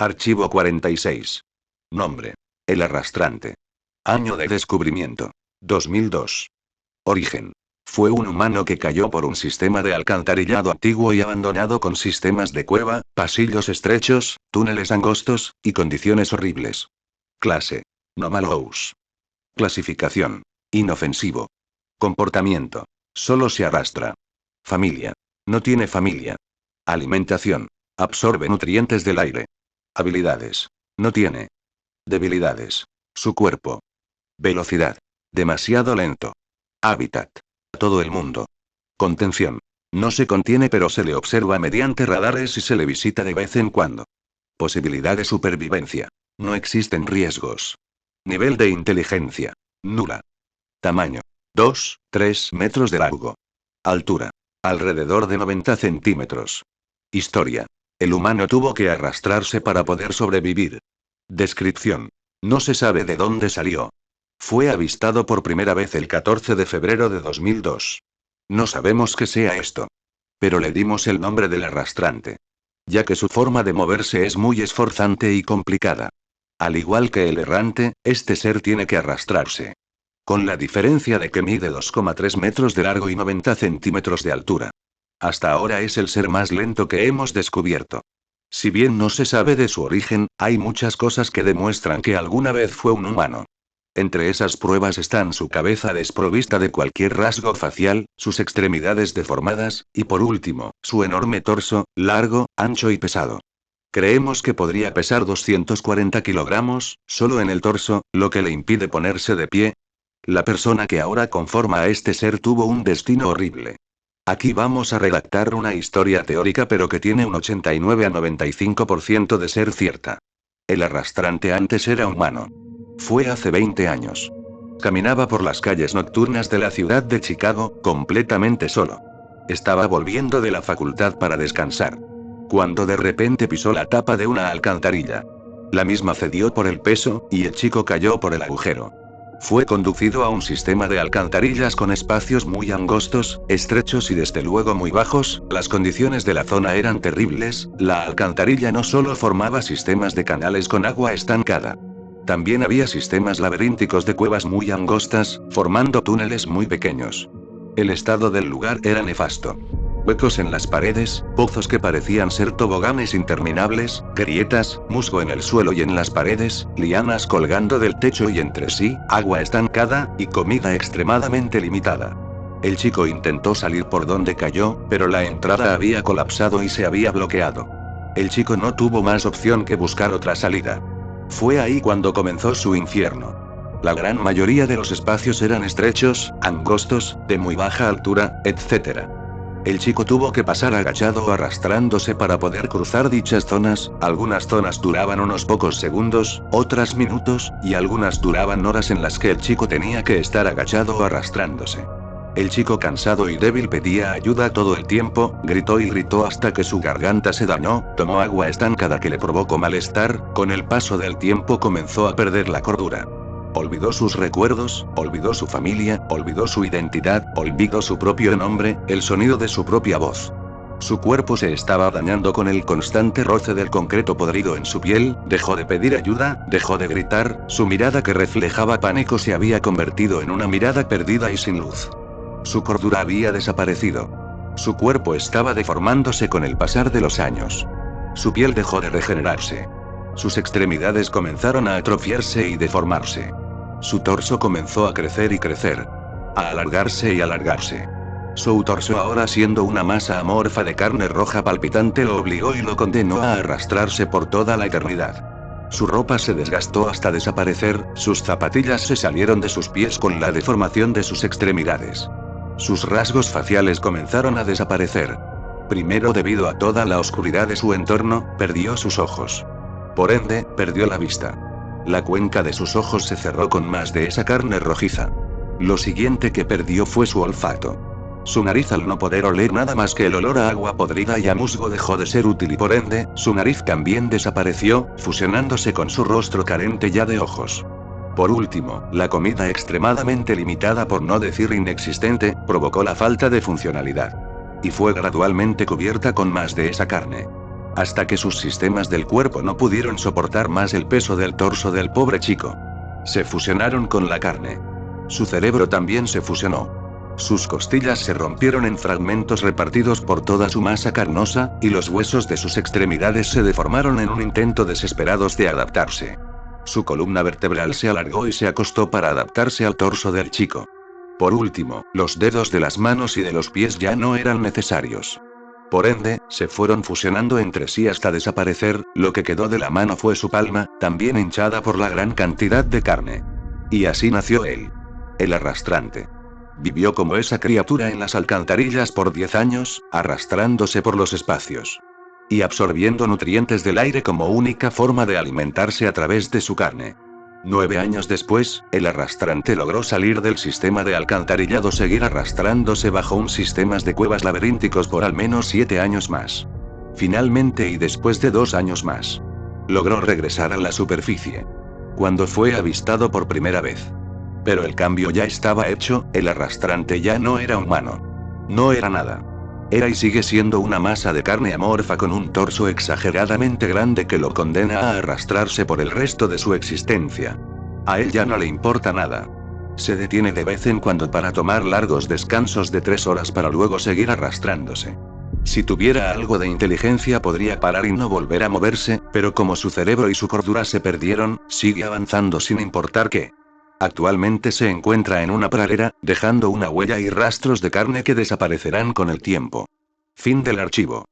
Archivo 46. Nombre: El arrastrante. Año de descubrimiento: 2002. Origen: fue un humano que cayó por un sistema de alcantarillado antiguo y abandonado con sistemas de cueva, pasillos estrechos, túneles angostos, y condiciones horribles. Clase: Anomalous. Clasificación: inofensivo. Comportamiento: solo se arrastra. Familia: no tiene familia. Alimentación: absorbe nutrientes del aire. Habilidades: no tiene. Debilidades: su cuerpo. Velocidad: demasiado lento. Hábitat: todo el mundo. Contención: no se contiene pero se le observa mediante radares y se le visita de vez en cuando. Posibilidad de supervivencia: no existen riesgos. Nivel de inteligencia: nula. Tamaño: 2-3 metros de largo. Altura: alrededor de 90 centímetros. Historia: el humano tuvo que arrastrarse para poder sobrevivir. Descripción: no se sabe de dónde salió. Fue avistado por primera vez el 14 de febrero de 2002. No sabemos qué sea esto. Pero le dimos el nombre del arrastrante. Ya que su forma de moverse es muy esforzante y complicada. Al igual que el errante, este ser tiene que arrastrarse. Con la diferencia de que mide 2,3 metros de largo y 90 centímetros de altura. Hasta ahora es el ser más lento que hemos descubierto. Si bien no se sabe de su origen, hay muchas cosas que demuestran que alguna vez fue un humano. Entre esas pruebas están su cabeza desprovista de cualquier rasgo facial, sus extremidades deformadas, y por último, su enorme torso, largo, ancho y pesado. Creemos que podría pesar 240 kilogramos, solo en el torso, lo que le impide ponerse de pie. La persona que ahora conforma a este ser tuvo un destino horrible. Aquí vamos a redactar una historia teórica pero que tiene un 89 a 95% de ser cierta. El arrastrante antes era humano. Fue hace 20 años. Caminaba por las calles nocturnas de la ciudad de Chicago, completamente solo. Estaba volviendo de la facultad para descansar. Cuando de repente pisó la tapa de una alcantarilla. La misma cedió por el peso, y el chico cayó por el agujero. Fue conducido a un sistema de alcantarillas con espacios muy angostos, estrechos y desde luego muy bajos. Las condiciones de la zona eran terribles. La alcantarilla no solo formaba sistemas de canales con agua estancada. También había sistemas laberínticos de cuevas muy angostas, formando túneles muy pequeños. El estado del lugar era nefasto. Huecos en las paredes, pozos que parecían ser toboganes interminables, grietas, musgo en el suelo y en las paredes, lianas colgando del techo y entre sí, agua estancada, y comida extremadamente limitada. El chico intentó salir por donde cayó, pero la entrada había colapsado y se había bloqueado. El chico no tuvo más opción que buscar otra salida. Fue ahí cuando comenzó su infierno. La gran mayoría de los espacios eran estrechos, angostos, de muy baja altura, etc. El chico tuvo que pasar agachado o arrastrándose para poder cruzar dichas zonas. Algunas zonas duraban unos pocos segundos, otras minutos, y algunas duraban horas en las que el chico tenía que estar agachado o arrastrándose. El chico cansado y débil pedía ayuda todo el tiempo, gritó y gritó hasta que su garganta se dañó, tomó agua estancada que le provocó malestar. Con el paso del tiempo comenzó a perder la cordura. Olvidó sus recuerdos, olvidó su familia, olvidó su identidad, olvidó su propio nombre, el sonido de su propia voz. Su cuerpo se estaba dañando con el constante roce del concreto podrido en su piel, dejó de pedir ayuda, dejó de gritar, su mirada que reflejaba pánico se había convertido en una mirada perdida y sin luz. Su cordura había desaparecido. Su cuerpo estaba deformándose con el pasar de los años. Su piel dejó de regenerarse. Sus extremidades comenzaron a atrofiarse y deformarse. Su torso comenzó a crecer y crecer. A alargarse y alargarse. Su torso, ahora siendo una masa amorfa de carne roja palpitante, lo obligó y lo condenó a arrastrarse por toda la eternidad. Su ropa se desgastó hasta desaparecer, sus zapatillas se salieron de sus pies con la deformación de sus extremidades. Sus rasgos faciales comenzaron a desaparecer. Primero, debido a toda la oscuridad de su entorno, perdió sus ojos. Por ende, perdió la vista. La cuenca de sus ojos se cerró con más de esa carne rojiza. Lo siguiente que perdió fue su olfato. Su nariz, al no poder oler nada más que el olor a agua podrida y a musgo, dejó de ser útil y por ende, su nariz también desapareció, fusionándose con su rostro carente ya de ojos. Por último, la comida extremadamente limitada, por no decir inexistente, provocó la falta de funcionalidad. Y fue gradualmente cubierta con más de esa carne. hasta que sus sistemas del cuerpo no pudieron soportar más el peso del torso del pobre chico. Se fusionaron con la carne. Su cerebro también se fusionó. Sus costillas se rompieron en fragmentos repartidos por toda su masa carnosa, y los huesos de sus extremidades se deformaron en un intento desesperados de adaptarse. Su columna vertebral se alargó y se acostó para adaptarse al torso del chico. Por último, los dedos de las manos y de los pies ya no eran necesarios. Por ende, se fueron fusionando entre sí hasta desaparecer. Lo que quedó de la mano fue su palma, también hinchada por la gran cantidad de carne. Y así nació él. El arrastrante. Vivió como esa criatura en las alcantarillas por 10 años, arrastrándose por los espacios. Y absorbiendo nutrientes del aire como única forma de alimentarse a través de su carne. 9 años después, el arrastrante logró salir del sistema de alcantarillado, seguir arrastrándose bajo un sistema de cuevas laberínticos por al menos 7 años más. Finalmente, y después de 2 años más, logró regresar a la superficie. Cuando fue avistado por primera vez. Pero el cambio ya estaba hecho, el arrastrante ya no era humano. No era nada. Era y sigue siendo una masa de carne amorfa con un torso exageradamente grande que lo condena a arrastrarse por el resto de su existencia. A él ya no le importa nada. Se detiene de vez en cuando para tomar largos descansos de 3 horas para luego seguir arrastrándose. Si tuviera algo de inteligencia podría parar y no volver a moverse, pero como su cerebro y su cordura se perdieron, sigue avanzando sin importar qué. Actualmente se encuentra en una pradera, dejando una huella y rastros de carne que desaparecerán con el tiempo. Fin del archivo.